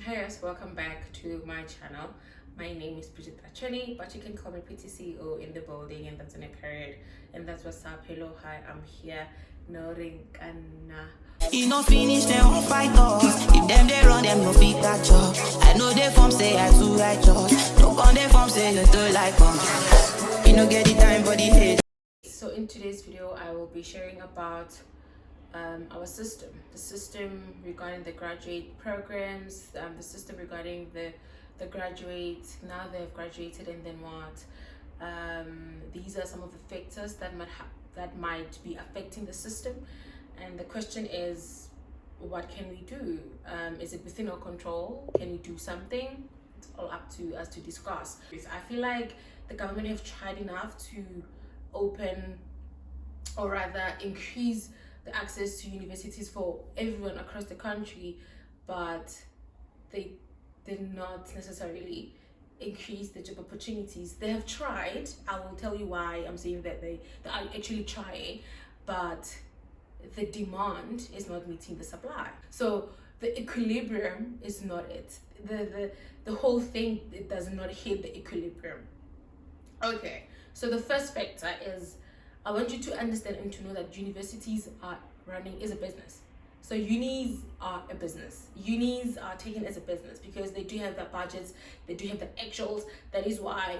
Hey guys, welcome back to my channel. My name is Bridget Rachuene, but you can call me Pretty CEO in the building, and that's in a period. And that's what's up. Hello, hi, I'm here. No ringana. You know finish them on fight us. If them they run them no fit catch up. I know they form say I too righteous. No con they form say you too like us. You know get the time for the hate. So in today's video, I will be sharing about our system, the system regarding the graduate programs, the system regarding the graduate. Now they've graduated, and then what? These are some of the factors that might be affecting the system, and the question is, what can we do? Is it within our control? Can we do something? It's all up to us to discuss. I feel like the government have tried enough to open, or rather increase, the access to universities for everyone across the country, but they did not necessarily increase the job opportunities. They have tried. I will tell you why I'm saying that they are actually trying, but the demand is not meeting the supply. So the equilibrium is not it. The whole thing, it does not hit the equilibrium. Okay, so the first factor is, I want you to understand and to know that universities are running as a business. So unis are a business. Unis are taken as a business because they do have the budgets, they do have the actuals. That is why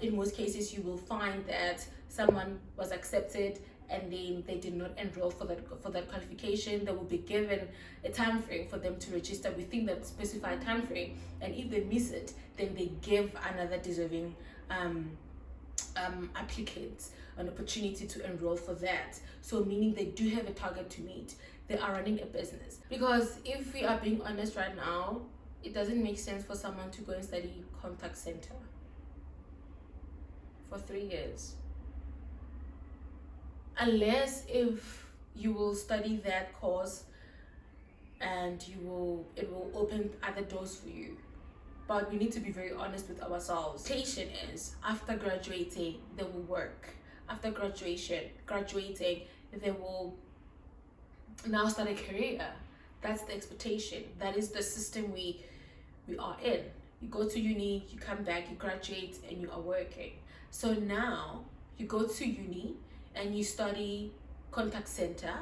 in most cases you will find that someone was accepted and then they did not enroll for that qualification. They will be given a time frame for them to register within that specified time frame, and if they miss it, then they give another deserving applicants an opportunity to enroll for that. So meaning they do have a target to meet. They are running a business. Because if we are being honest right now, it doesn't make sense for someone to go and study contact center for 3 years, unless if you will study that course and it will open other doors for you. But we need to be very honest with ourselves. Expectation is, after graduating, they will work. After graduating, they will now start a career. That's the expectation. That is the system we are in. You go to uni, you come back, you graduate, and you are working. So now you go to uni and you study contact center,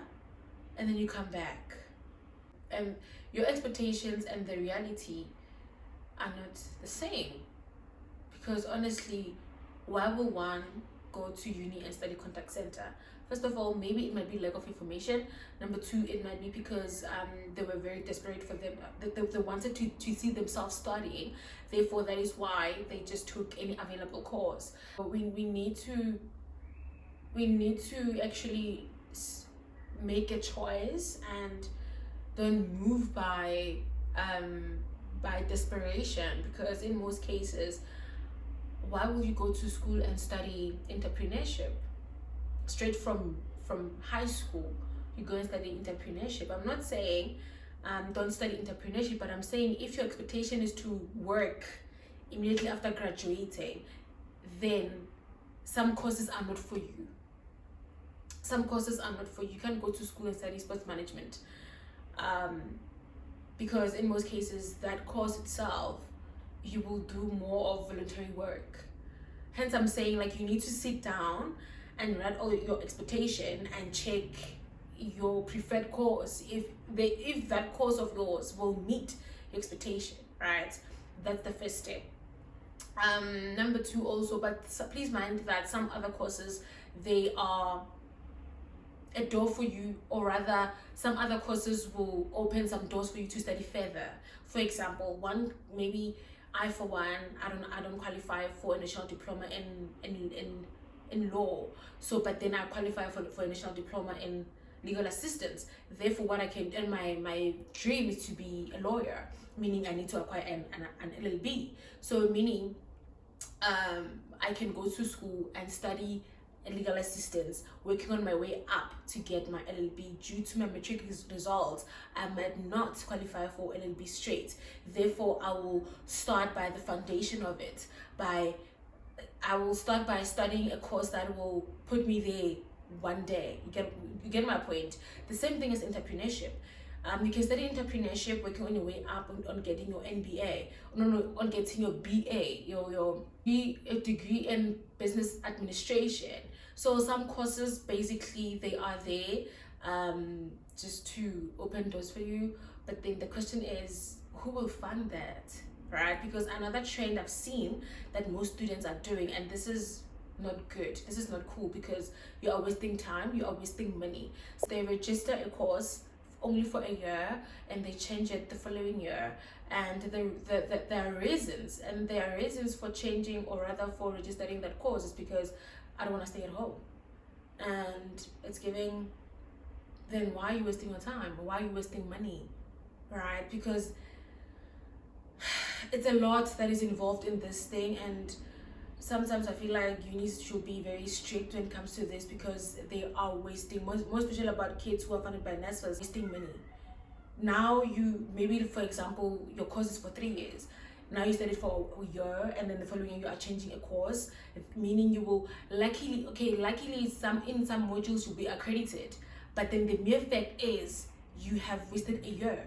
and then you come back. And your expectations and the reality are not the same, because honestly, why will one go to uni and study contact center? First of all, maybe it might be lack of information. Number two, it might be because they were very desperate for them. They wanted to see themselves studying. Therefore, that is why they just took any available course. But we need to actually make a choice and don't move by desperation, because in most cases, why will you go to school and study entrepreneurship straight from high school? You go and study entrepreneurship. I'm not saying don't study entrepreneurship, but I'm saying if your expectation is to work immediately after graduating, then some courses are not for you. Some courses are not for you. You can't go to school and study sports management, because in most cases that course itself, you will do more of voluntary work. Hence I'm saying, like, you need to sit down and write all your expectation and check your preferred course, if that course of yours will meet your expectation, right? That's the first step. Number two also, but please mind that some other courses, they are a door for you, or rather some other courses will open some doors for you to study further. For example, maybe I don't qualify for a national diploma in law, so but then I qualify for a national diploma in legal assistance. Therefore, what I can, and my dream is to be a lawyer, meaning I need to acquire an LLB. So meaning I can go to school and study legal assistance, working on my way up to get my LLB. Due to my matric results, I might not qualify for LLB straight. Therefore, I will start by the foundation of it. I will start by studying a course that will put me there one day. You get my point. The same thing as entrepreneurship. You can study entrepreneurship, working on your way up on getting your MBA, on getting your BA, your a degree in business administration. So some courses, basically, they are there just to open doors for you. But then the question is, who will fund that, right? Because another trend I've seen that most students are doing, and this is not good, this is not cool, because you are wasting time, you are wasting money. So they register a course only for a year and they change it the following year, and there are reasons for changing, or rather for registering that course, is because I don't want to stay at home. And it's giving, then why are you wasting your time? Why are you wasting money, right? Because it's a lot that is involved in this thing, and sometimes I feel like unis should be very strict when it comes to this, because they are wasting, most especially about kids who are funded by NSFAS, wasting money. Now you, maybe for example, your course is for 3 years. Now you studied for a year, and then the following year you are changing a course, meaning you will luckily in some modules you'll be accredited, but then the mere fact is you have wasted a year.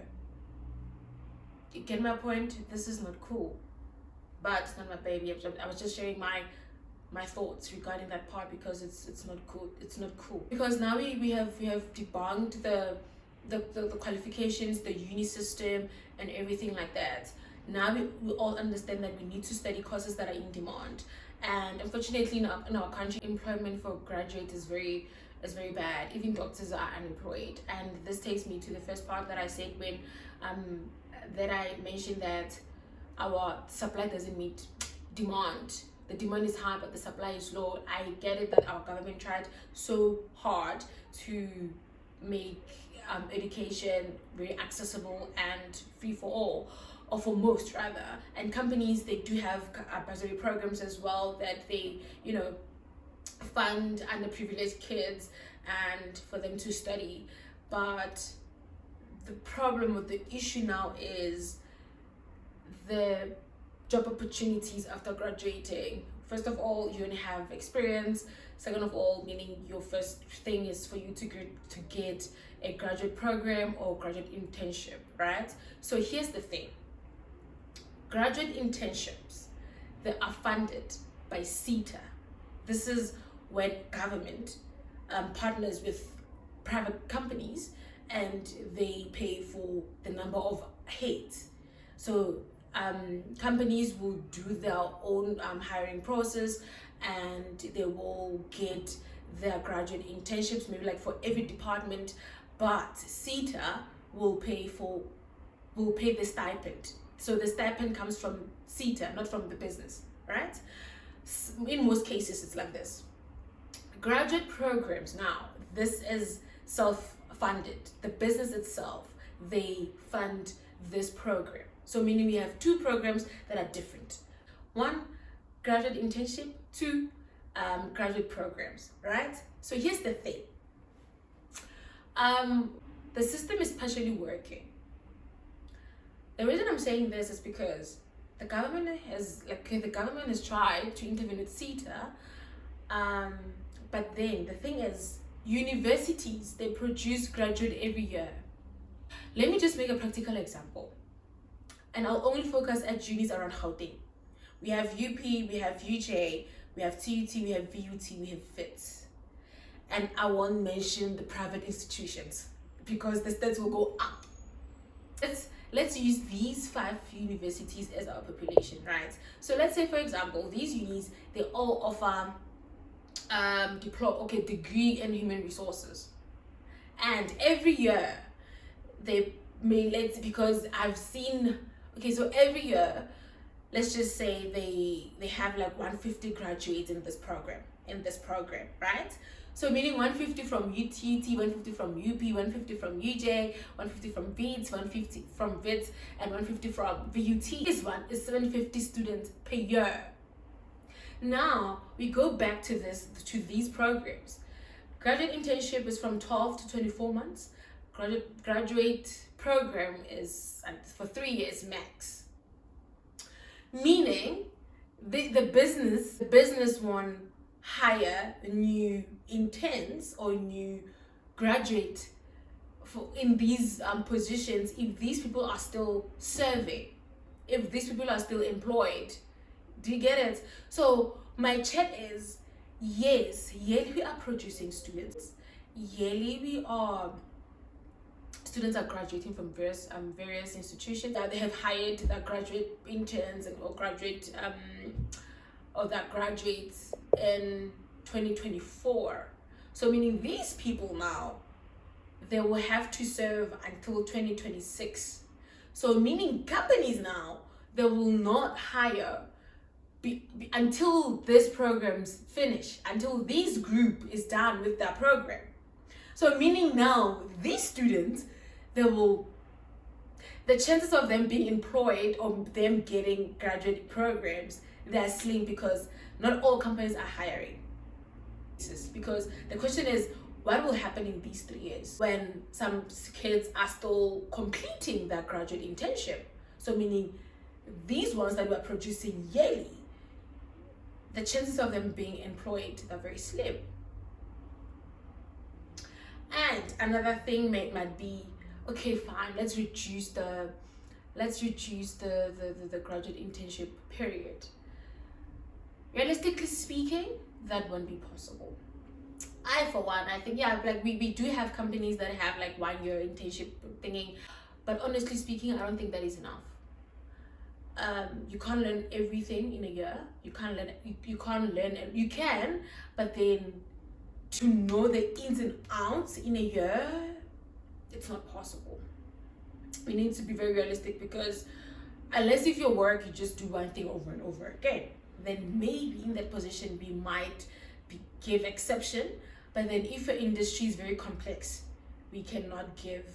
You get my point? This is not cool. But it's not my baby. I was just sharing my thoughts regarding that part, because it's not cool. It's not cool. Because now we have debunked the qualifications, the uni system, and everything like that. Now we all understand that we need to study courses that are in demand. And unfortunately in our country, employment for graduates is very bad. Even doctors are unemployed. And this takes me to the first part that I said when that I mentioned that our supply doesn't meet demand. The demand is high but the supply is low. I get it that our government tried so hard to make education very accessible and free for all, or for most rather, and companies, they do have bursary programs as well that they fund underprivileged kids and for them to study. But the problem with the issue now is the job opportunities after graduating. First of all, you don't have experience. Second of all, meaning your first thing is for you to get a graduate program or graduate internship, right? So here's the thing. Graduate internships, they are funded by SETA. This is when government partners with private companies and they pay for the number of heads. So companies will do their own hiring process, and they will get their graduate internships, maybe like for every department, but SETA will pay the stipend. So the stipend comes from SETA, not from the business, right? In most cases, it's like this. Graduate programs now, this is self-funded. The business itself, they fund this program. So meaning we have two programs that are different. One, graduate internship. Two, graduate programs, right? So here's the thing. The system is partially working. The reason I'm saying this is because the government has tried to intervene with SETA, but then the thing is, universities, they produce graduate every year. Let me just make a practical example, and I'll only focus at unis around Gauteng. We have UP, we have UJ, we have TUT, we have VUT, we have FITS. And I won't mention the private institutions because the stats will go up. Let's use these 5 universities as our population, right? So let's say, for example, these unis, they all offer degree in human resources. And every year, because I've seen, so every year, let's just say they have like 150 graduates in this program, right? So meaning 150 from UTT, 150 from UP, 150 from UJ, 150 from VITS, 150 from VITS, and 150 from VUT. This one is 750 students per year. Now we go back to these programs. Graduate internship is from 12 to 24 months. Graduate program is for 3 years max. Meaning the business one hire new interns or new graduate in these positions if these people are still serving, if these people are still employed. Do you get it? So my chat is, yes, yearly we are producing students. Yearly students are graduating from various institutions. They have hired graduate interns or graduates in 2024. So meaning these people now, they will have to serve until 2026. So meaning companies now, they will not hire until this program's finish, until this group is done with that program. So meaning now these students, the chances of them being employed or them getting graduate programs, they're slim, because not all companies are hiring. Because the question is, what will happen in these 3 years when some kids are still completing their graduate internship? So meaning these ones that we're producing yearly, the chances of them being employed are very slim. And another thing might be, okay, fine, let's reduce the graduate internship period. Realistically speaking, that won't be possible. For one, I think, yeah, like we do have companies that have like 1 year internship thingy, but honestly speaking, I don't think that is enough. You can't learn everything in a year. You can't learn, you can, but then to know the ins and outs in a year, it's not possible. We need to be very realistic, because unless if your work, you just do one thing over and over again, then maybe in that position we might give exception. But then if your industry is very complex, we cannot give,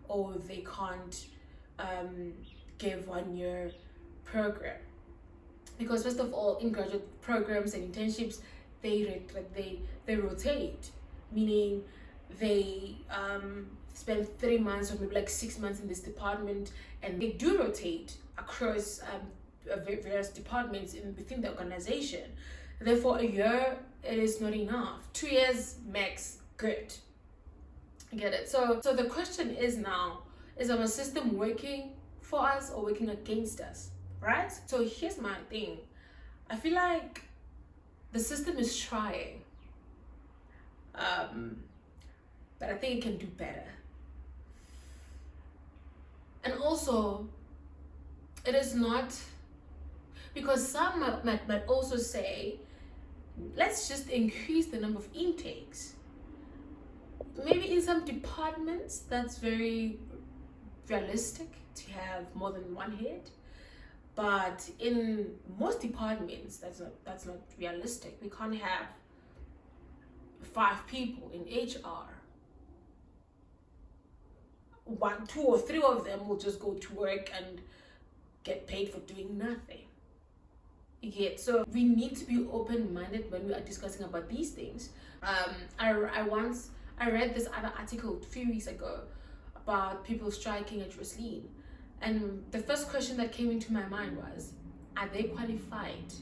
or they can't give 1 year program, because first of all, in graduate programs and internships, they rotate, meaning they spend 3 months or maybe like 6 months in this department, and they do rotate across various departments within the organization. Therefore, a year, it is not enough. 2 years max, good. Get it? So the question is now, is our system working for us or working against us, right? So here's my thing. I feel like the system is trying, but I think it can do better. And also, it is not, because some might also say, let's just increase the number of intakes. Maybe in some departments that's very realistic to have more than one head, but in most departments that's not realistic. We can't have 5 people in HR. 1, 2, or 3 of them will just go to work and get paid for doing nothing. So we need to be open-minded when we are discussing about these things. I read this other article a few weeks ago about people striking at Rachuene, and the first question that came into my mind was, are they qualified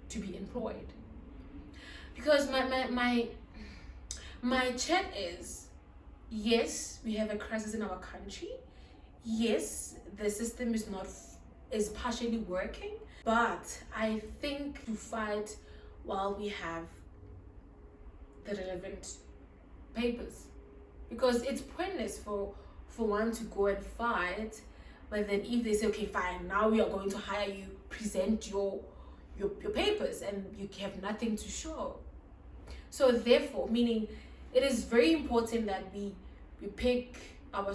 to be employed? Because my chat is, yes, we have a crisis in our country. Yes, the system is partially working, but I think to fight while we have the relevant papers, because it's pointless for one to go and fight, but then if they say, okay, fine, now we are going to hire you, present your papers, and you have nothing to show. So therefore, meaning it is very important that we pick our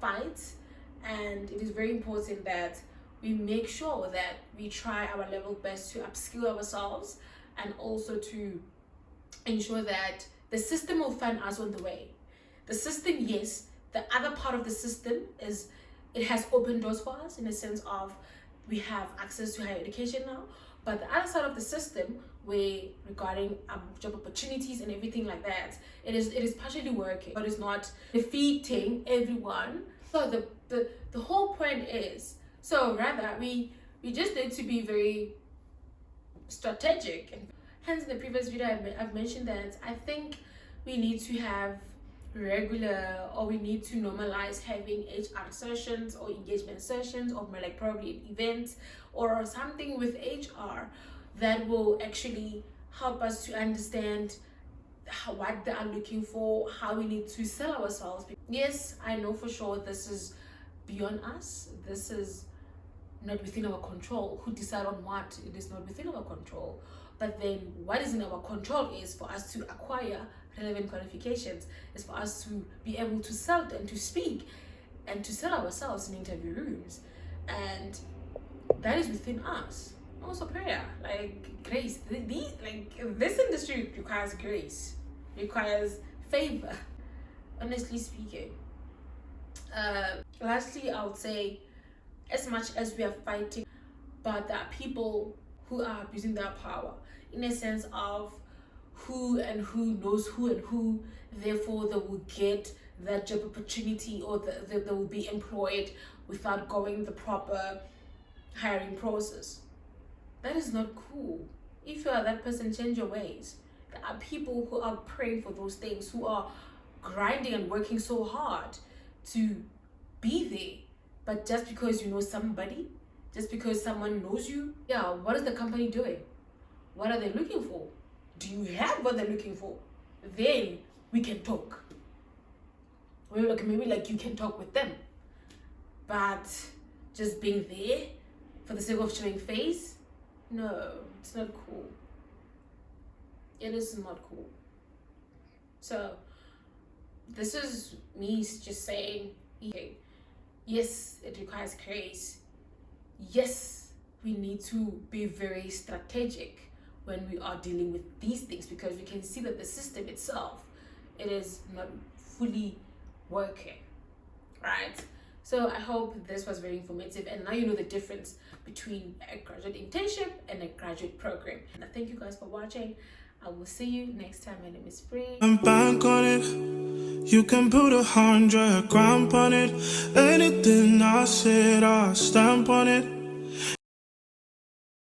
fights, and it is very important that we make sure that we try our level best to upskill ourselves, and also to ensure that the system will find us on the way. The system, yes, the other part of the system is, it has opened doors for us in the sense of we have access to higher education now, but the other side of the system, where regarding job opportunities and everything like that, it is partially working, but it's not defeating everyone. So the whole point is, so rather we just need to be very strategic. And hence in the previous video I've mentioned that I think we need to have regular, or we need to normalize having HR sessions or engagement sessions, or more like probably events or something with HR that will actually help us to understand what they are looking for, how we need to sell ourselves. Yes, I know for sure this is beyond us. This is not within our control. Who decide on what? It is not within our control. But then what is in our control is for us to acquire relevant qualifications, is for us to be able to sell and to speak and to sell ourselves in interview rooms. And that is within us. Also prayer, like grace. This industry requires grace, requires favor, honestly speaking. Lastly, I would say, as much as we are fighting, but there are people who are abusing their power in a sense of who knows who and who, therefore they will get that job opportunity, or they will be employed without going the proper hiring process. That is not cool. If you are that person, change your ways. There are people who are praying for those things, who are grinding and working so hard to be there. But just because you know somebody, just because someone knows you, yeah, what is the company doing? What are they looking for? Do you have what they're looking for? Then we can talk. Maybe like you can talk with them. But just being there for the sake of showing face, no, it's not cool. It is not cool. So this is me just saying, okay, yes, it requires grace. Yes, we need to be very strategic when we are dealing with these things, because we can see that the system itself, it is not fully working, right? So I hope this was very informative, and now you know the difference between a graduate internship and a graduate program. And thank you guys for watching. I will see you next time. My name is Bridget. I'm back on it. You can put 100 grand on it. Anything I said, I'll stamp on it.